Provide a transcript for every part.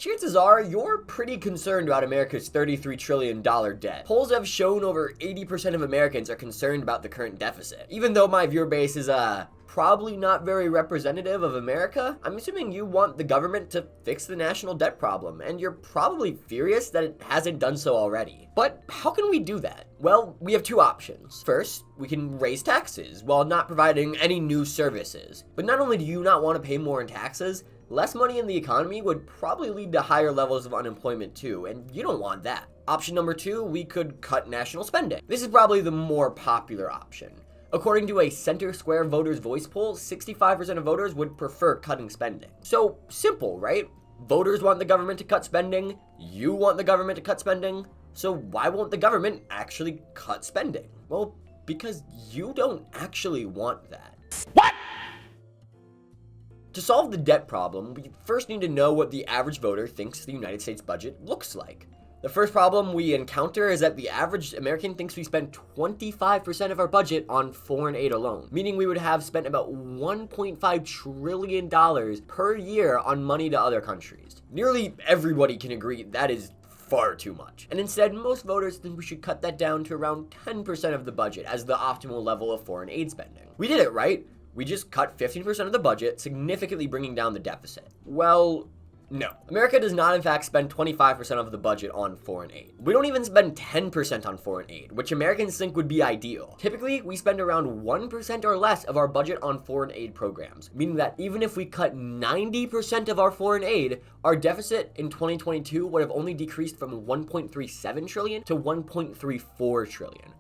chances are you're pretty concerned about America's $33 trillion debt. Polls have shown over 80% of Americans are concerned about the current deficit. Even though my viewer base is, probably not very representative of America, I'm assuming you want the government to fix the national debt problem, and you're probably furious that it hasn't done so already. But how can we do that? Well, we have two options. First, we can raise taxes while not providing any new services. But not only do you not want to pay more in taxes, less money in the economy would probably lead to higher levels of unemployment too, and you don't want that. Option number two, we could cut national spending. This is probably the more popular option. According to a Center Square Voters Voice poll, 65% of voters would prefer cutting spending. So simple, right? Voters want the government to cut spending, you want the government to cut spending, so why won't the government actually cut spending? Well, because you don't actually want that. What? To solve the debt problem, we first need to know what the average voter thinks the United States budget looks like. The first problem we encounter is that the average American thinks we spend 25% of our budget on foreign aid alone, meaning we would have spent about $1.5 trillion per year on money to other countries. Nearly everybody can agree that is far too much. And instead, most voters think we should cut that down to around 10% of the budget as the optimal level of foreign aid spending. We did it, right? We just cut 15% of the budget, significantly bringing down the deficit. Well, no. America does not in fact spend 25% of the budget on foreign aid. We don't even spend 10% on foreign aid, which Americans think would be ideal. Typically, we spend around 1% or less of our budget on foreign aid programs, meaning that even if we cut 90% of our foreign aid, our deficit in 2022 would have only decreased from 1.37 trillion to 1.34 trillion.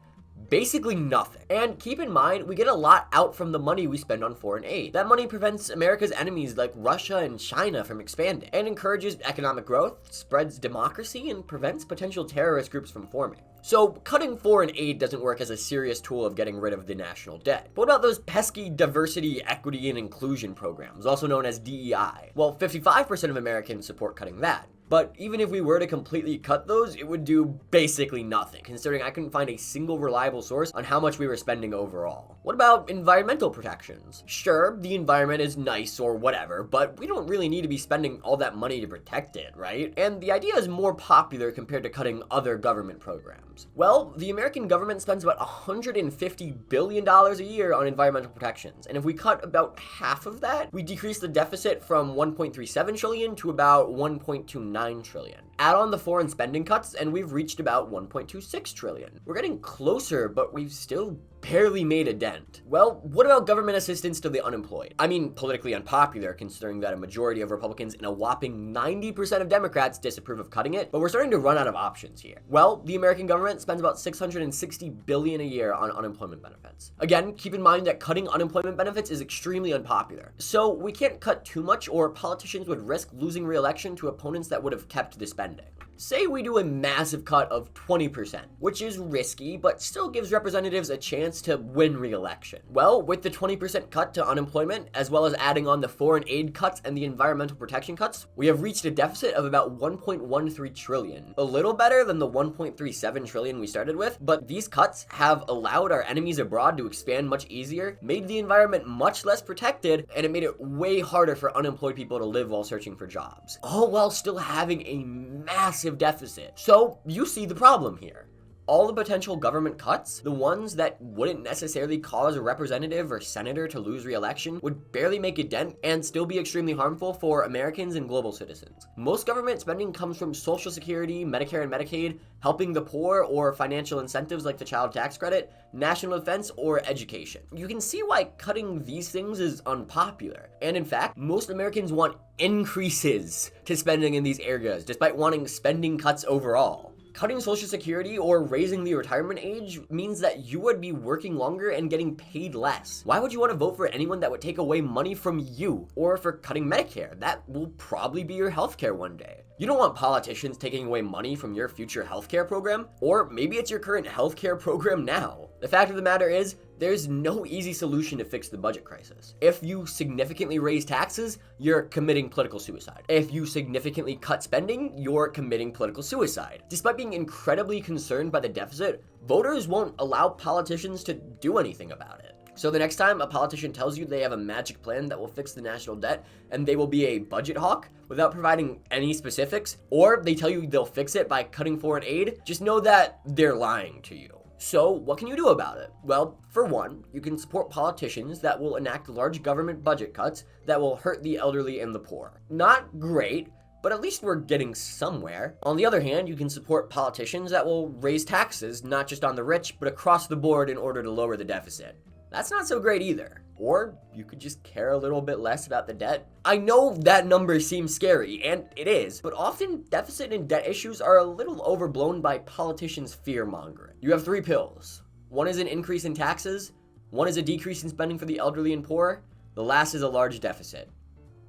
Basically nothing. And keep in mind, we get a lot out from the money we spend on foreign aid. That money prevents America's enemies like Russia and China from expanding, and encourages economic growth, spreads democracy, and prevents potential terrorist groups from forming. So cutting foreign aid doesn't work as a serious tool of getting rid of the national debt. But what about those pesky diversity, equity, and inclusion programs, also known as DEI? Well, 55% of Americans support cutting that. But even if we were to completely cut those, it would do basically nothing, considering I couldn't find a single reliable source on how much we were spending overall. What about environmental protections? Sure, the environment is nice or whatever, but we don't really need to be spending all that money to protect it, right? And the idea is more popular compared to cutting other government programs. Well, the American government spends about $150 billion a year on environmental protections, and if we cut about half of that, we decrease the deficit from 1.37 trillion to about 1.29 trillion. Add on the foreign spending cuts and we've reached about 1.26 trillion. We're getting closer, but we've still barely made a dent. Well, what about government assistance to the unemployed? I mean, politically unpopular considering that a majority of Republicans and a whopping 90% of Democrats disapprove of cutting it, but we're starting to run out of options here. Well, the American government spends about $660 billion a year on unemployment benefits. Again, keep in mind that cutting unemployment benefits is extremely unpopular. So we can't cut too much or politicians would risk losing re-election to opponents that would have kept the spending. Say we do a massive cut of 20%, which is risky, but still gives representatives a chance to win re-election. Well, with the 20% cut to unemployment, as well as adding on the foreign aid cuts and the environmental protection cuts, we have reached a deficit of about 1.13 trillion. A little better than the 1.37 trillion we started with, but these cuts have allowed our enemies abroad to expand much easier, made the environment much less protected, and it made it way harder for unemployed people to live while searching for jobs. All while still having a massive deficit. So you see the problem here. All the potential government cuts, the ones that wouldn't necessarily cause a representative or senator to lose re-election, would barely make a dent and still be extremely harmful for Americans and global citizens. Most government spending comes from Social Security, Medicare and Medicaid, helping the poor, or financial incentives like the child tax credit, national defense, or education. You can see why cutting these things is unpopular. And in fact, most Americans want increases to spending in these areas, despite wanting spending cuts overall. Cutting Social Security or raising the retirement age means that you would be working longer and getting paid less. Why would you want to vote for anyone that would take away money from you? Or for cutting Medicare? That will probably be your healthcare one day. You don't want politicians taking away money from your future healthcare program, or maybe it's your current healthcare program now. The fact of the matter is, there's no easy solution to fix the budget crisis. If you significantly raise taxes, you're committing political suicide. If you significantly cut spending, you're committing political suicide. Despite being incredibly concerned by the deficit, voters won't allow politicians to do anything about it. So the next time a politician tells you they have a magic plan that will fix the national debt and they will be a budget hawk without providing any specifics, or they tell you they'll fix it by cutting foreign aid, just know that they're lying to you. So what can you do about it? Well, for one, you can support politicians that will enact large government budget cuts that will hurt the elderly and the poor. Not great, but at least we're getting somewhere. On the other hand, you can support politicians that will raise taxes, not just on the rich, but across the board in order to lower the deficit. That's not so great either. Or you could just care a little bit less about the debt. I know that number seems scary, and it is, but often deficit and debt issues are a little overblown by politicians' fear-mongering. You have 3 pills. One is an increase in taxes, one is a decrease in spending for the elderly and poor, the last is a large deficit.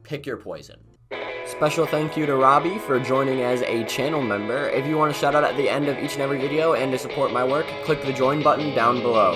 Pick your poison. Special thank you to Robbie for joining as a channel member. If you want a shout out at the end of each and every video and to support my work, click the join button down below.